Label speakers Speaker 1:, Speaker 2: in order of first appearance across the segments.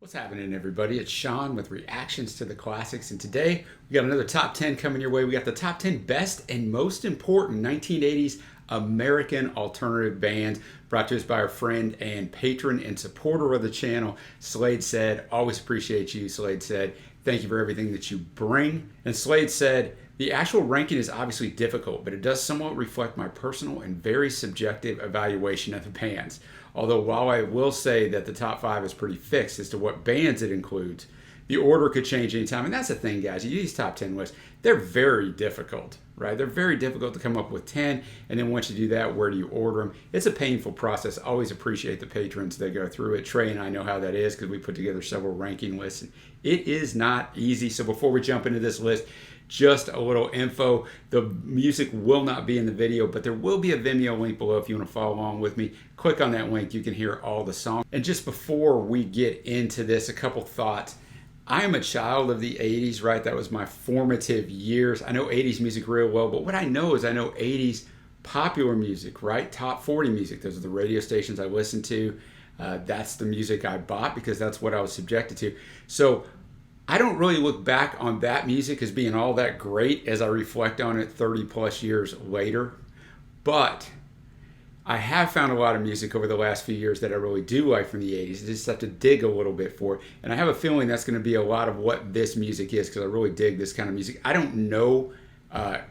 Speaker 1: What's happening, everybody? It's Sean with reactions to the classics, and today we got another top 10 coming your way. We got the top 10 best and most important 1980s American alternative bands, brought to us by our friend and patron and supporter of the channel, SlaydeSaid. Always appreciate you, SlaydeSaid. Thank you for everything that you bring. And SlaydeSaid, the actual ranking is obviously difficult, but it does somewhat reflect my personal and very subjective evaluation of the bands. Although while I will say that the top 5 is pretty fixed as to what bands it includes, the order could change anytime. And that's the thing, guys. These top 10 lists, they're very difficult, right? They're very difficult to come up with 10. And then once you do that, where do you order them? It's a painful process. I always appreciate the patrons that go through it. Trey and I know how that is because we put together several ranking lists. And it is not easy. So before we jump into this list, just a little info. The music will not be in the video, but there will be a Vimeo link below if you want to follow along with me. Click on that link. You can hear all the songs. And just before we get into this, a couple thoughts. I am a child of the 80s, right? That was my formative years. I know 80s music real well, but what I know is I know 80s popular music, right? Top 40 music. Those are the radio stations I listened to. That's the music I bought because that's what I was subjected to. So I don't really look back on that music as being all that great as I reflect on it 30 plus years later. But I have found a lot of music over the last few years that I really do like from the 80s. I just have to dig a little bit for it. And I have a feeling that's going to be a lot of what this music is because I really dig this kind of music. I don't know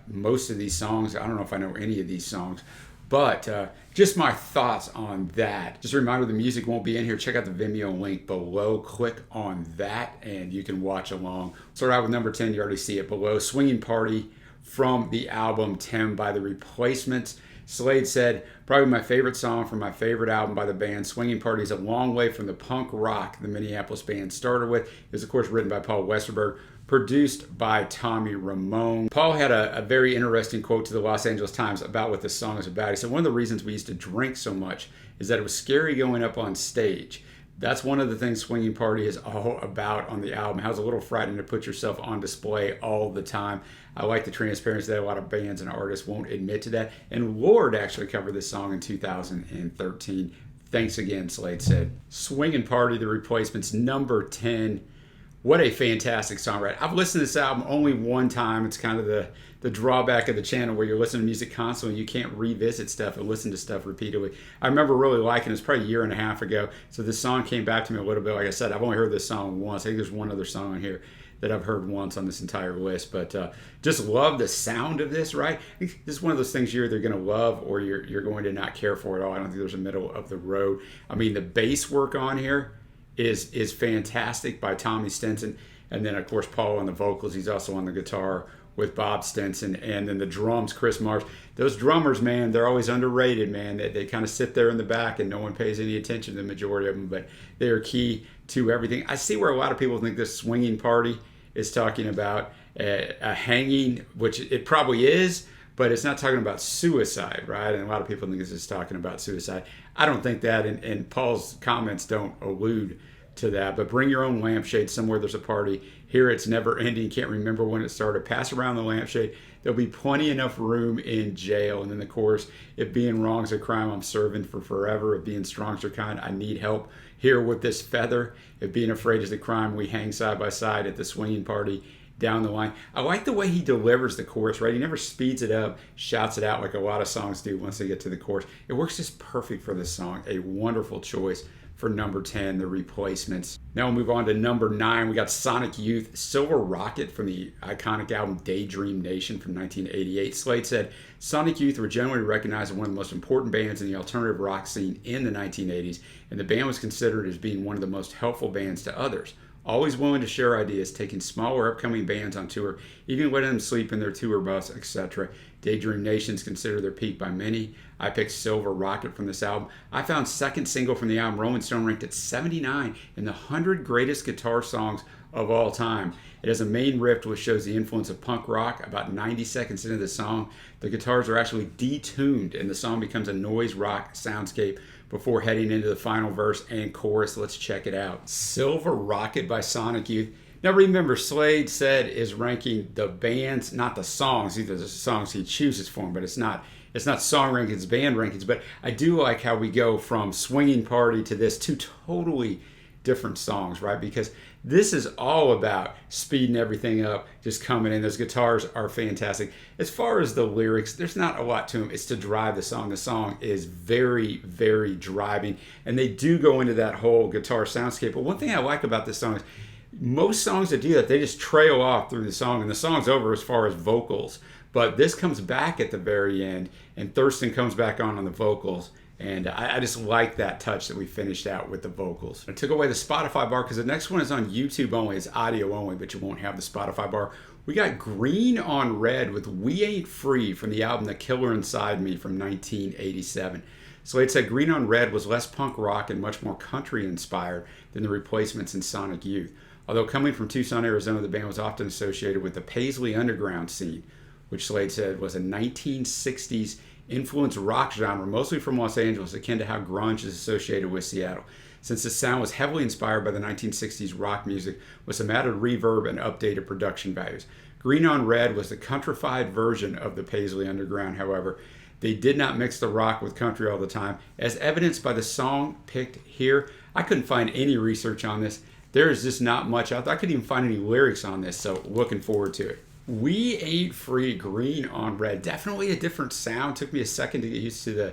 Speaker 1: most of these songs. I don't know if I know any of these songs. But just my thoughts on that. Just a reminder, the music won't be in here. Check out the Vimeo link below. Click on that and you can watch along. Start out with number 10. You already see it below. Swinging Party from the album 10 by The Replacements. SlaydeSaid, probably my favorite song from my favorite album by the band. Swinging Party is a long way from the punk rock the Minneapolis band started with. It was, of course, written by Paul Westerberg, produced by Tommy Ramone. Paul had a very interesting quote to the Los Angeles Times about what this song is about. He said, one of the reasons we used to drink so much is that it was scary going up on stage. That's one of the things Swinging Party is all about on the album. How it's a little frightening to put yourself on display all the time. I like the transparency that a lot of bands and artists won't admit to that. And Lorde actually covered this song in 2013. Thanks again, SlaydeSaid. Swinging Party, The Replacements, number 10. What a fantastic songwriter. I've listened to this album only one time. It's kind of the drawback of the channel where you're listening to music constantly. You can't revisit stuff and listen to stuff repeatedly. I remember really liking it. It's probably a year and a half ago. So this song came back to me a little bit. Like I said, I've only heard this song once. I think there's one other song on here that I've heard once on this entire list. But just love the sound of this, right? This is one of those things you're either going to love or you're going to not care for at all. I don't think there's a middle of the road. I mean, the bass work on here is fantastic by Tommy Stinson. And then, of course, Paul on the vocals. He's also on the guitar with Bob Stinson. And then the drums, Chris Marsh. Those drummers, man, they're always underrated, man. They kind of sit there in the back and no one pays any attention to the majority of them. But they are key to everything. I see where a lot of people think this Swinging Party is talking about a hanging, which it probably is. But it's not talking about suicide, right? And a lot of people think this is talking about suicide. I don't think that, and Paul's comments don't allude to that. But bring your own lampshade somewhere there's a party. Here it's never ending. Can't remember when it started. Pass around the lampshade. There'll be plenty enough room in jail. And then the chorus, if being wrong's a crime, I'm serving for forever. If being strong's a kind, I need help. Here with this feather. If being afraid is a crime, we hang side by side at the swinging party. Down the line. I like the way he delivers the chorus, right? He never speeds it up, shouts it out like a lot of songs do once they get to the chorus. It works just perfect for this song. A wonderful choice for number 10, The Replacements. Now we'll move on to number 9. We got Sonic Youth, Silver Rocket from the iconic album Daydream Nation from 1988. SlaydeSaid, Sonic Youth were generally recognized as one of the most important bands in the alternative rock scene in the 1980s, and the band was considered as being one of the most helpful bands to others. Always willing to share ideas, taking smaller upcoming bands on tour, even letting them sleep in their tour bus, etc. Daydream Nation's considered their peak by many. I picked Silver Rocket from this album. I found second single from the album, Rolling Stone ranked at 79 in the 100 greatest guitar songs of all time. It has a main riff which shows the influence of punk rock. About 90 seconds into the song, the guitars are actually detuned and the song becomes a noise rock soundscape before heading into the final verse and chorus. Let's check it out. Silver Rocket by Sonic Youth. Now remember, SlaydeSaid is ranking the bands, not the songs. These are the songs he chooses for them, but it's not song rankings, band rankings. But I do like how we go from Swinging Party to this, two totally different songs, right? Because this is all about speeding everything up, just coming in. Those guitars are fantastic. As far as the lyrics, there's not a lot to them. It's to drive the song. The song is very, very driving, and they do go into that whole guitar soundscape. But one thing I like about this song is most songs that do that, they just trail off through the song, and the song's over as far as vocals. But this comes back at the very end, and Thurston comes back on the vocals. And I just like that touch that we finished out with the vocals. I took away the Spotify bar because the next one is on YouTube only. It's audio only, but you won't have the Spotify bar. We got Green on Red with We Ain't Free from the album The Killer Inside Me from 1987. SlaydeSaid Green on Red was less punk rock and much more country inspired than the Replacements and Sonic Youth. Although coming from Tucson, Arizona, the band was often associated with the Paisley underground scene, which SlaydeSaid was a 1960s influenced rock genre, mostly from Los Angeles, akin to how grunge is associated with Seattle. Since the sound was heavily inspired by the 1960s rock music with some added reverb and updated production values. Green on Red was the countrified version of the Paisley Underground, however. They did not mix the rock with country all the time, as evidenced by the song picked here. I couldn't find any research on this. There is just not much out there. I couldn't even find any lyrics on this, so looking forward to it. We Ain't Free, Green on Red. Definitely a different sound. Took me a second to get used to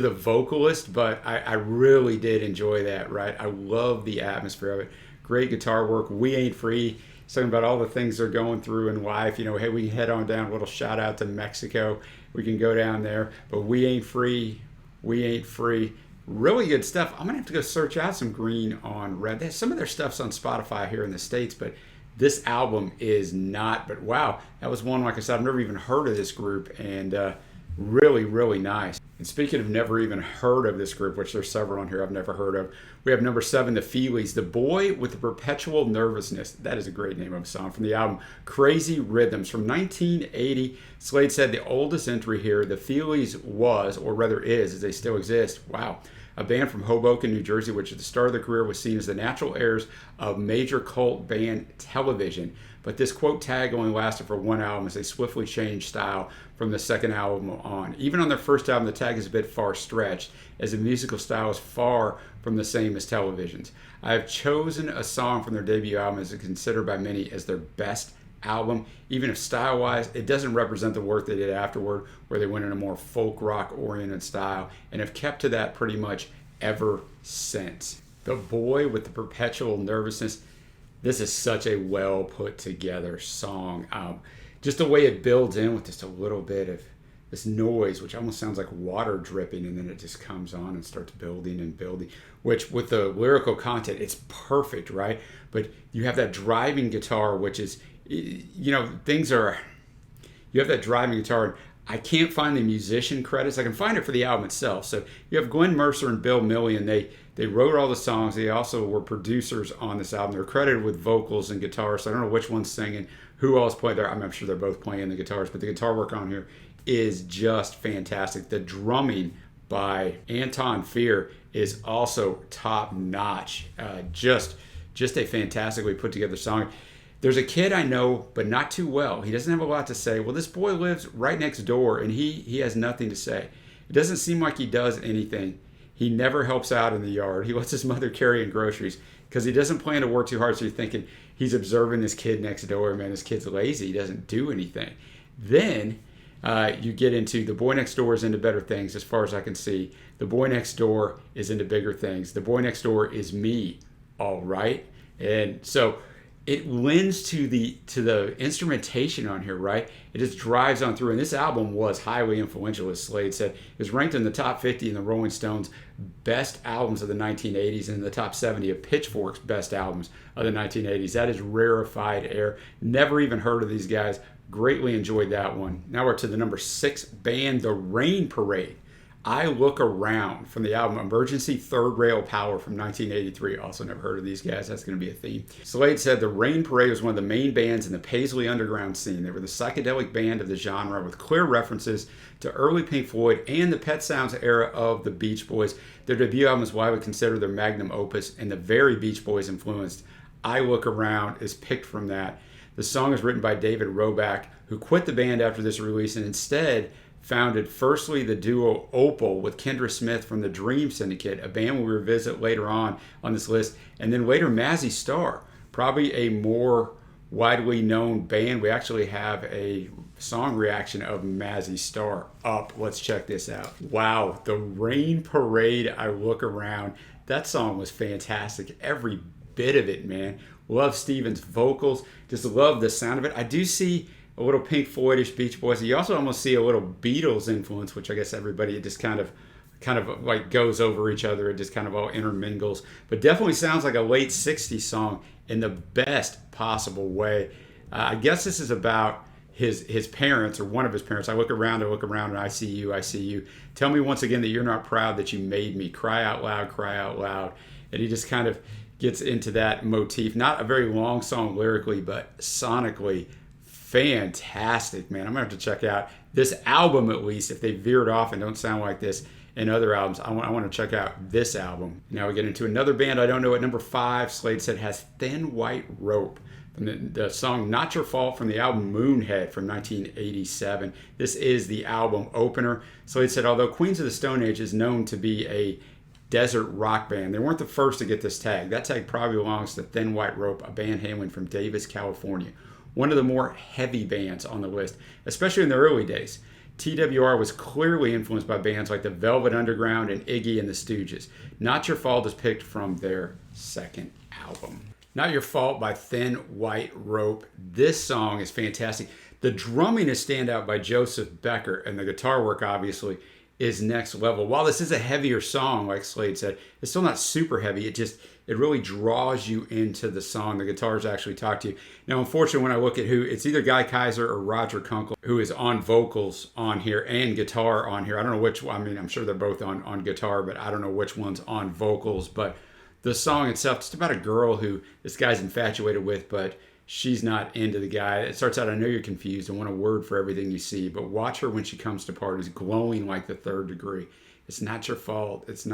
Speaker 1: the vocalist, but I really did enjoy that, right? I love the atmosphere of it. Great guitar work. We Ain't Free. Talking about all the things they're going through in life. You know, hey, we can head on down. A little shout out to Mexico. We can go down there. But we ain't free. We ain't free. Really good stuff. I'm going to have to go search out some Green on Red. Some of their stuff's on Spotify here in the States, but this album is not. But wow, that was one, like I said, I've never even heard of this group, and really, really nice. And speaking of never even heard of this group, which there's several on here I've never heard of, we have number 7, the Feelies, The Boy with the Perpetual Nervousness. That is a great name of a song from the album Crazy Rhythms from 1980. SlaydeSaid the oldest entry here. The Feelies was, or rather is, as they still exist, wow, a band from Hoboken, New Jersey, which at the start of their career was seen as the natural heirs of major cult band Television. But this quote tag only lasted for one album as they swiftly changed style from the second album on. Even on their first album, the tag is a bit far stretched, as the musical style is far from the same as Television's. I have chosen a song from their debut album as considered by many as their best album, even if style-wise, it doesn't represent the work they did afterward, where they went in a more folk rock-oriented style, and have kept to that pretty much ever since. The Boy with the Perpetual Nervousness. This is such a well put together song. Just the way it builds in with just a little bit of this noise, which almost sounds like water dripping, and then it just comes on and starts building and building, which with the lyrical content, it's perfect, right? But you have that driving guitar, which is, you know, you have that driving guitar, and I can't find the musician credits. I can find it for the album itself. So you have Glenn Mercer and Bill Millian. They wrote all the songs. They also were producers on this album. They're credited with vocals and guitars. So I don't know which one's singing, who else played there. I'm sure they're both playing the guitars, but the guitar work on here is just fantastic. The drumming by Anton Fear is also top notch. Just a fantastically put together song. There's a kid I know, but not too well. He doesn't have a lot to say. Well, this boy lives right next door, and he has nothing to say. It doesn't seem like he does anything. He never helps out in the yard. He lets his mother carry in groceries because he doesn't plan to work too hard. So you're thinking he's observing this kid next door. Man, this kid's lazy. He doesn't do anything. Then you get into the boy next door is into better things as far as I can see. The boy next door is into bigger things. The boy next door is me, all right? And so it lends to the instrumentation on here, right? It just drives on through. And this album was highly influential, as SlaydeSaid. It was ranked in the top 50 in the Rolling Stones best albums of the 1980s and in the top 70 of Pitchfork's best albums of the 1980s. That is rarefied air. Never even heard of these guys. Greatly enjoyed that one. Now we're to the number 6 band, The Rain Parade. I Look Around from the album Emergency Third Rail Power from 1983. Also never heard of these guys. That's going to be a theme. SlaydeSaid the Rain Parade was one of the main bands in the Paisley underground scene. They were the psychedelic band of the genre with clear references to early Pink Floyd and the Pet Sounds era of the Beach Boys. Their debut album is what I would consider their magnum opus, and the very Beach Boys influenced I Look Around is picked from that. The song is written by David Roback, who quit the band after this release and instead founded firstly the duo Opal with Kendra Smith from the Dream Syndicate, a band we'll revisit later on this list, and then later Mazzy Star, probably a more widely known band. We actually have a song reaction of Mazzy Star up. Let's check this out. Wow, the Rain Parade, I Look Around. That song was fantastic. Every bit of it, man. Love Steven's vocals. Just love the sound of it. I do see a little Pink Floydish, Beach Boys. You also almost see a little Beatles influence, which I guess everybody just kind of like goes over each other. It just kind of all intermingles. But definitely sounds like a late 60s song in the best possible way. I guess this is about his parents, or one of his parents. I look around and I see you, I see you. Tell me once again that you're not proud that you made me. Cry out loud, cry out loud. And he just kind of gets into that motif. Not a very long song lyrically, but sonically fantastic, man. I'm gonna have to check out this album at least. If they veered off and don't sound like this in other albums, I want to check out this album. Now we get into another band I don't know. At number 5, SlaydeSaid has Thin White Rope, from the song Not Your Fault from the album Moonhead from 1987. This is the album opener. SlaydeSaid, although Queens of the Stone Age is known to be a desert rock band, they weren't the first to get this tag. That tag probably belongs to Thin White Rope, a band hailing from Davis, California. One of the more heavy bands on the list, especially in the early days. TWR was clearly influenced by bands like the Velvet Underground and Iggy and the Stooges. Not Your Fault is picked from their second album. Not Your Fault by Thin White Rope. This song is fantastic. The drumming is standout by Joseph Becker, and the guitar work obviously is next level. While this is a heavier song, like SlaydeSaid, it's still not super heavy. It really draws you into the song. The guitars actually talk to you. Now, unfortunately, when I look at it's either Guy Kaiser or Roger Kunkel who is on vocals on here and guitar on here. I don't know which one. I mean, I'm sure they're both on guitar, but I don't know which one's on vocals. But the song itself, it's about a girl who this guy's infatuated with, but she's not into the guy. It starts out, I know you're confused and want a word for everything you see, but watch her when she comes to parties, glowing like the third degree. It's not your fault. It's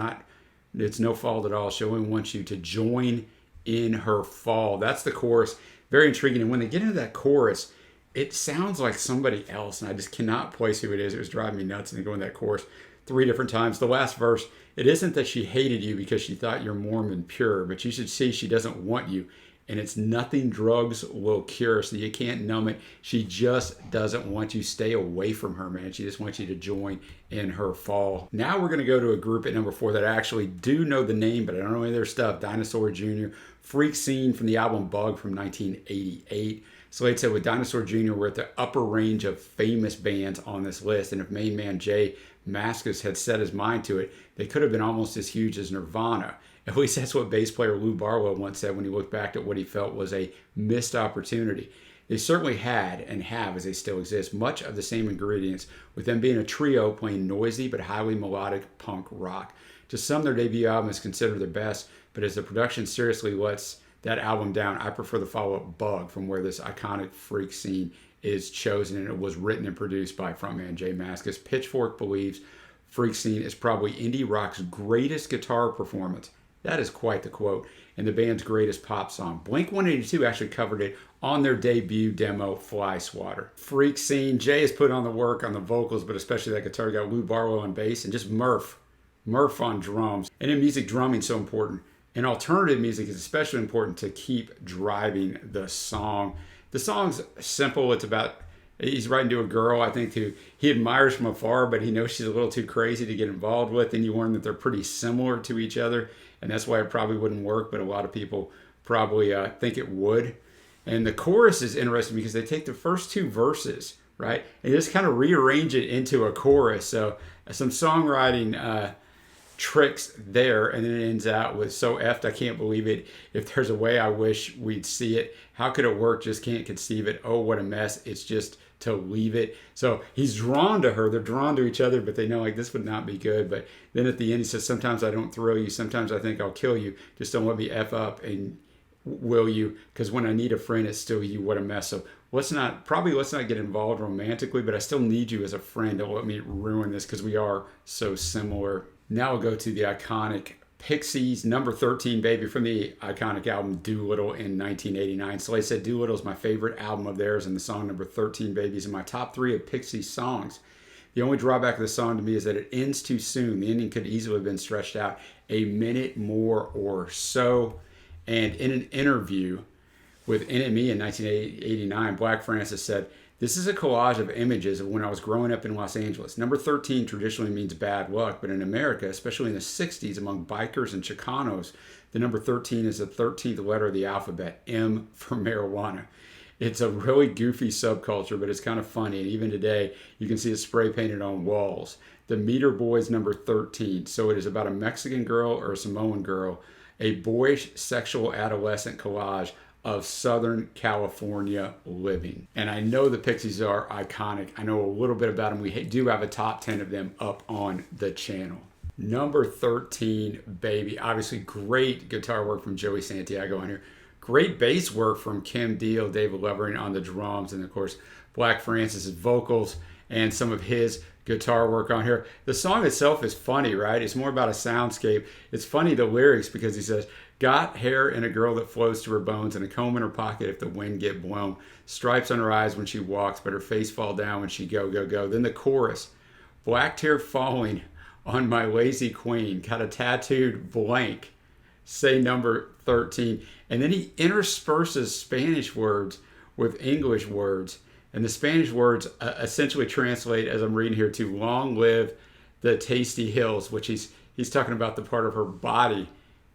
Speaker 1: no fault at all. She only wants you to join in her fall. That's the chorus. Very intriguing. And when they get into that chorus, it sounds like somebody else, and I just cannot place who it is. It was driving me nuts. And they go in that chorus 3 different times. The last verse, it isn't that she hated you because she thought you're Mormon pure, but you should see she doesn't want you. And it's nothing drugs will cure, so you can't numb it. She just doesn't want you. Stay away from her, man. She just wants you to join in her fall. Now we're going to go to a group at number 4 that I actually do know the name, but I don't know any of their stuff. Dinosaur Jr. Freak Scene from the album Bug from 1988. SlaydeSaid, with Dinosaur Jr., we're at the upper range of famous bands on this list. And if main man Jay Mascis had set his mind to it, they could have been almost as huge as Nirvana. At least that's what bass player Lou Barlow once said when he looked back at what he felt was a missed opportunity. They certainly had, and have as they still exist, much of the same ingredients, with them being a trio playing noisy but highly melodic punk rock. To some, their debut album is considered their best, but as the production seriously lets that album down, I prefer the follow-up Bug, from where this iconic Freak Scene is chosen, and it was written and produced by frontman Jay Mascis. Pitchfork believes Freak Scene is probably indie rock's greatest guitar performance. That is quite the quote. And the band's greatest pop song. Blink-182 actually covered it on their debut demo, Fly Swatter. Freak Scene. Jay has put on the work on the vocals, but especially that guitar. Got Lou Barlow on bass and just Murph on drums. And in music, drumming is so important. In alternative music, it's especially important to keep driving the song. The song's simple. It's about, he's writing to a girl, I think, who he admires from afar, but he knows she's a little too crazy to get involved with. And you learn that they're pretty similar to each other. And that's why it probably wouldn't work, but a lot of people probably think it would. And the chorus is interesting because they take the first 2 verses, right, and just kind of rearrange it into a chorus. So some songwriting tricks there, and then it ends out with "So effed, I can't believe it. If there's a way, I wish we'd see it. How could it work? Just can't conceive it. Oh, what a mess. It's just to leave it." So he's drawn to her. They're drawn to each other, but they know like this would not be good. But then at the end, he says, "Sometimes I don't thrill you. Sometimes I think I'll kill you. Just don't let me F up, and will you? Because when I need a friend, it's still you. What a mess." So let's not get involved romantically, but I still need you as a friend. Don't let me ruin this because we are so similar. Now we'll go to the iconic Pixies, number 13, baby, from the iconic album Doolittle in 1989. SlaydeSaid Doolittle is my favorite album of theirs, and the song number 13, baby, is in my top 3 of Pixies songs. The only drawback of the song to me is that it ends too soon. The ending could easily have been stretched out a minute more or so. And in an interview with NME in 1989, Black Francis said, "This is a collage of images of when I was growing up in Los Angeles. Number 13 traditionally means bad luck, but in America, especially in the 60s among bikers and Chicanos, the number 13 is the 13th letter of the alphabet, M for marijuana. It's a really goofy subculture, but it's kind of funny. And even today, you can see it spray painted on walls. The Meter Boys number 13. So it is about a Mexican girl or a Samoan girl, a boyish sexual adolescent collage of Southern California living." And I know the Pixies are iconic. I know a little bit about them. We do have a top 10 of them up on the channel. Number 13, Baby. Obviously, great guitar work from Joey Santiago on here. Great bass work from Kim Deal, David Lovering on the drums, and of course, Black Francis's vocals and some of his guitar work on here. The song itself is funny, right? It's more about a soundscape. It's funny, the lyrics, because he says, "Got hair in a girl that flows to her bones and a comb in her pocket if the wind get blown. Stripes on her eyes when she walks, but her face fall down when she go, go, go." Then the chorus, "Black tear falling on my lazy queen. Got a tattooed blank. Say number 13." And then he intersperses Spanish words with English words. And the Spanish words essentially translate, as I'm reading here, to "long live the tasty hills," which he's talking about the part of her body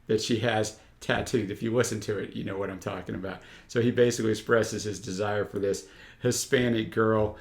Speaker 1: that she has tattooed. If you listen to it, you know what I'm talking about. So he basically expresses his desire for this Hispanic girl.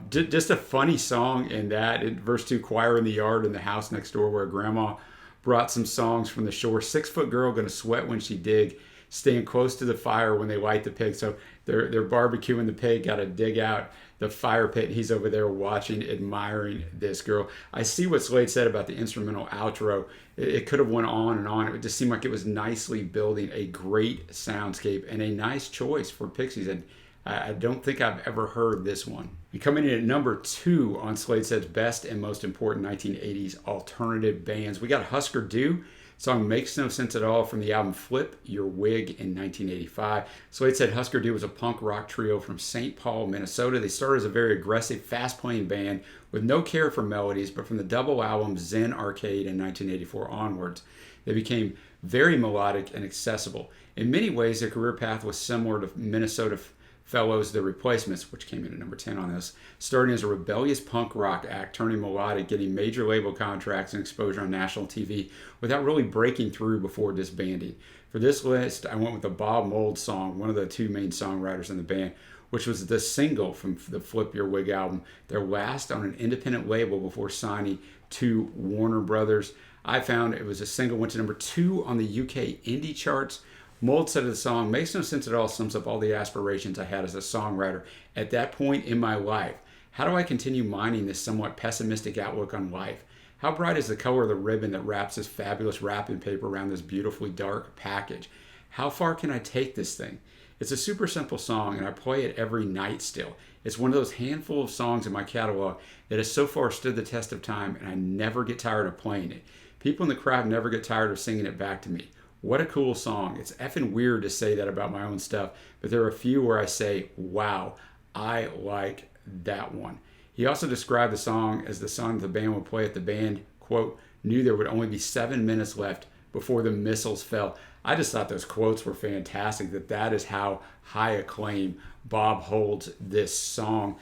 Speaker 1: Just a funny song in that. In verse 2, "Choir in the yard in the house next door where grandma brought some songs from the shore. 6-foot girl gonna sweat when she dig. Staying close to the fire when they light the pig." So they're barbecuing the pig, got to dig out the fire pit. He's over there watching, admiring this girl. I see what Slade said about the instrumental outro. It could have went on and on. It just seemed like it was nicely building a great soundscape and a nice choice for Pixies. And I don't think I've ever heard this one. And coming in at number 2 on SlaydeSaid's best and most important 1980s alternative bands, we got Hüsker Dü. Song "Makes No Sense at All" from the album Flip Your Wig in 1985. Slade said Hüsker Dü was a punk rock trio from St. Paul, Minnesota. They started as a very aggressive, fast-playing band with no care for melodies, but from the double album Zen Arcade in 1984 onwards, they became very melodic and accessible. In many ways, their career path was similar to Minnesota fellows The Replacements, which came in at number 10 on this, starting as a rebellious punk rock act, turning melodic, getting major label contracts and exposure on national TV without really breaking through before disbanding. For this list, I went with the Bob Mould song, one of the 2 main songwriters in the band, which was the single from the Flip Your Wig album, their last on an independent label before signing to Warner Brothers. I found it was a single, went to number 2 on the UK indie charts. Mould said of the song, "Makes no sense at all, sums up all the aspirations I had as a songwriter at that point in my life. How do I continue mining this somewhat pessimistic outlook on life? How bright is the color of the ribbon that wraps this fabulous wrapping paper around this beautifully dark package? How far can I take this thing?" It's a super simple song, and I play it every night still. It's one of those handful of songs in my catalog that has so far stood the test of time, and I never get tired of playing it. People in the crowd never get tired of singing it back to me. What a cool song. It's effing weird to say that about my own stuff, but there are a few where I say, wow, I like that one. He also described the song as the song the band would play if the band, quote, "knew there would only be 7 minutes left before the missiles fell." I just thought those quotes were fantastic, that is how high acclaim Bob holds this song.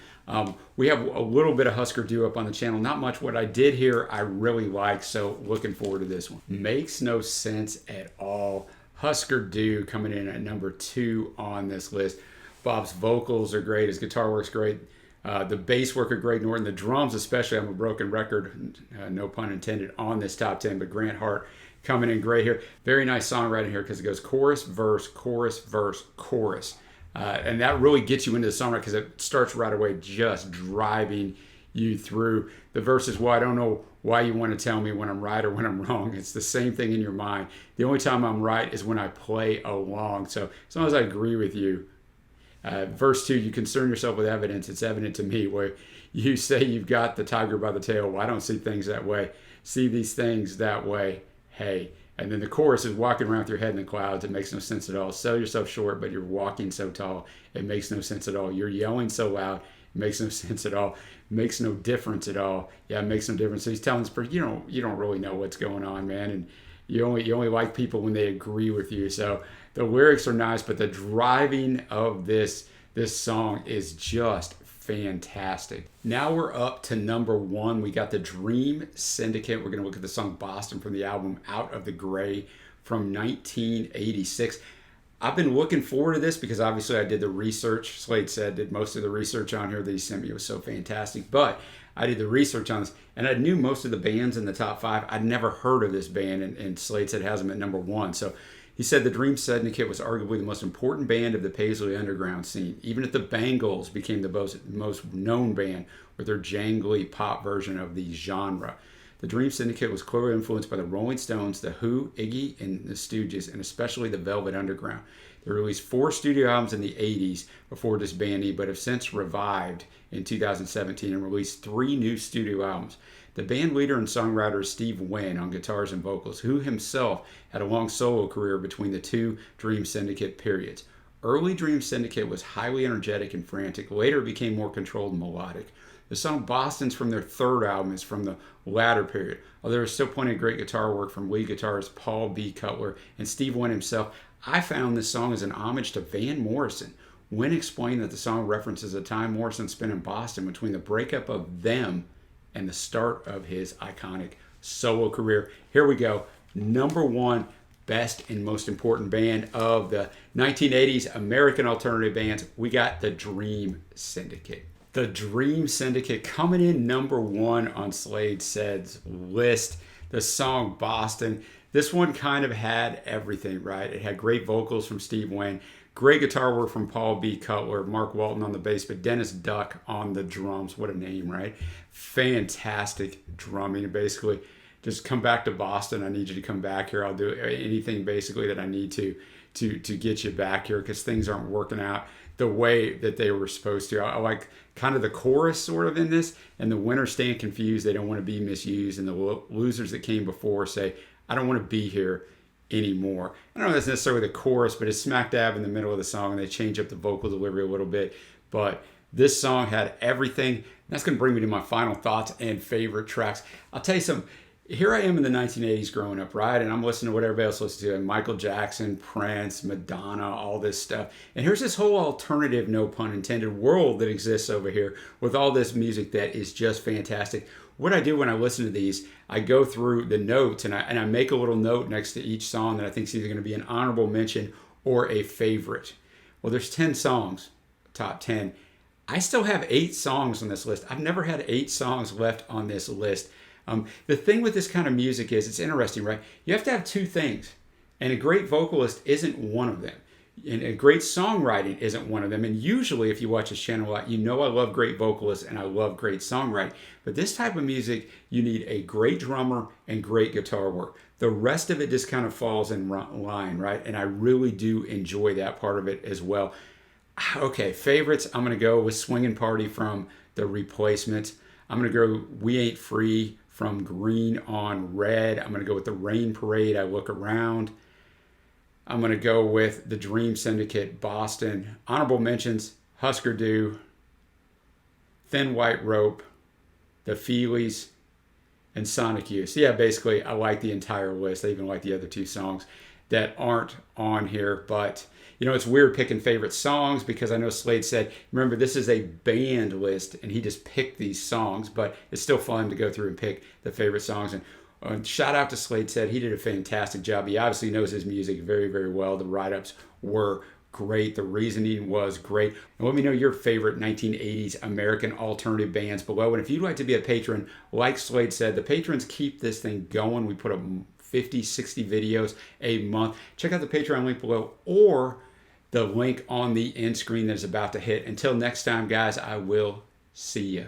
Speaker 1: We have a little bit of Hüsker Dü up on the channel. Not much. What I did here, I really like, so looking forward to this one. Makes no sense at all. Hüsker Dü coming in at number 2 on this list. Bob's vocals are great. His guitar work's great. The bass work are great. Norton, the drums especially. I'm a broken record, no pun intended, on this top 10, but Grant Hart coming in great here. Very nice songwriting here because it goes chorus, verse, chorus, verse, chorus. And that really gets you into the song because it starts right away just driving you through. The verses, well, I don't know why you want to tell me when I'm right or when I'm wrong. It's the same thing in your mind. The only time I'm right is when I play along. So as long as I agree with you. Verse 2, you concern yourself with evidence. It's evident to me. Where you say you've got the tiger by the tail. Well, I don't see things that way. See these things that way. Hey. And then the chorus is walking around with your head in the clouds. It makes no sense at all. Sell yourself short, but you're walking so tall. It makes no sense at all. You're yelling so loud. Makes no sense at all. Makes no difference at all. Yeah, it makes no difference. So he's telling this person, you don't really know what's going on, man, and you only like people when they agree with you. So the lyrics are nice, but the driving of this song is just fantastic. Now we're up to number 1. We got the Dream Syndicate. We're going to look at the song Boston from the album Out of the Gray from 1986. I've been looking forward to this because obviously I did the research. SlaydeSaid did most of the research on here that he sent me. It was so fantastic. But I did the research on this, and I knew most of the bands in the top 5. I'd never heard of this band, and SlaydeSaid has them at number 1. So he said the Dream Syndicate was arguably the most important band of the Paisley underground scene. Even if the Bangles became the most known band with their jangly pop version of the genre. The Dream Syndicate was clearly influenced by the Rolling Stones, The Who, Iggy, and the Stooges, and especially the Velvet Underground. They released 4 studio albums in the 80s before disbanding, but have since revived in 2017 and released 3 new studio albums. The band leader and songwriter is Steve Wynn on guitars and vocals, who himself had a long solo career between the 2 Dream Syndicate periods. Early Dream Syndicate was highly energetic and frantic. Later it became more controlled and melodic. The song Boston's from their 3rd album is from the latter period. Although there is still plenty of great guitar work from lead guitarist Paul B. Cutler and Steve Wynn himself, I found this song as an homage to Van Morrison. Wynn explained that the song references a time Morrison spent in Boston between the breakup of them and the start of his iconic solo career. Here we go. Number 1 best and most important band of the 1980s American alternative bands. We got the Dream Syndicate. The Dream Syndicate coming in number 1 on SlaydeSaid's list. The song Boston. This one kind of had everything, right? It had great vocals from Steve Wynn, great guitar work from Paul B. Cutler, Mark Walton on the bass, but Dennis Duck on the drums. What a name, right? Fantastic drumming. Basically, just come back to Boston. I need you to come back here. I'll do anything basically that I need to get you back here because things aren't working out the way that they were supposed to. I like kind of the chorus sort of in this, and the winners stand confused. They don't want to be misused, and the losers that came before say, I don't want to be here anymore. I don't know if that's necessarily the chorus, but it's smack dab in the middle of the song, and they change up the vocal delivery a little bit. But this song had everything. That's going to bring me to my final thoughts and favorite tracks. I'll tell you something. Here I am in the 1980s growing up, right? And I'm listening to what everybody else listens to. Michael Jackson, Prince, Madonna, all this stuff. And here's this whole alternative, no pun intended, world that exists over here with all this music that is just fantastic. What I do when I listen to these, I go through the notes and I make a little note next to each song that I think is either going to be an honorable mention or a favorite. Well, there's 10 songs, top 10. I still have 8 songs on this list. I've never had 8 songs left on this list. The thing with this kind of music is, it's interesting, right? You have to have 2 things, and a great vocalist isn't one of them, and a great songwriting isn't one of them. And usually, if you watch this channel a lot, you know I love great vocalists and I love great songwriting. But this type of music, you need a great drummer and great guitar work. The rest of it just kind of falls in line, right? And I really do enjoy that part of it as well. Okay, favorites, I'm going to go with Swingin' Party from The Replacements. I'm going to go We Ain't Free from Green on Red. I'm going to go with The Rain Parade, I Look Around. I'm going to go with the Dream Syndicate, Boston. Honorable mentions, Hüsker Dü, Thin White Rope, the Feelies, and Sonic Youth. So yeah, basically, I like the entire list. I even like the other 2 songs that aren't on here. But, you know, it's weird picking favorite songs because I know SlaydeSaid, remember, this is a band list, and he just picked these songs, but it's still fun to go through and pick the favorite songs. And shout out to SlaydeSaid. He did a fantastic job. He obviously knows his music very, very well. The write-ups were great. The reasoning was great. And let me know your favorite 1980s American alternative bands below. And if you'd like to be a patron, like SlaydeSaid, the patrons keep this thing going. We put up 50, 60 videos a month. Check out the Patreon link below or the link on the end screen that is about to hit. Until next time, guys, I will see you.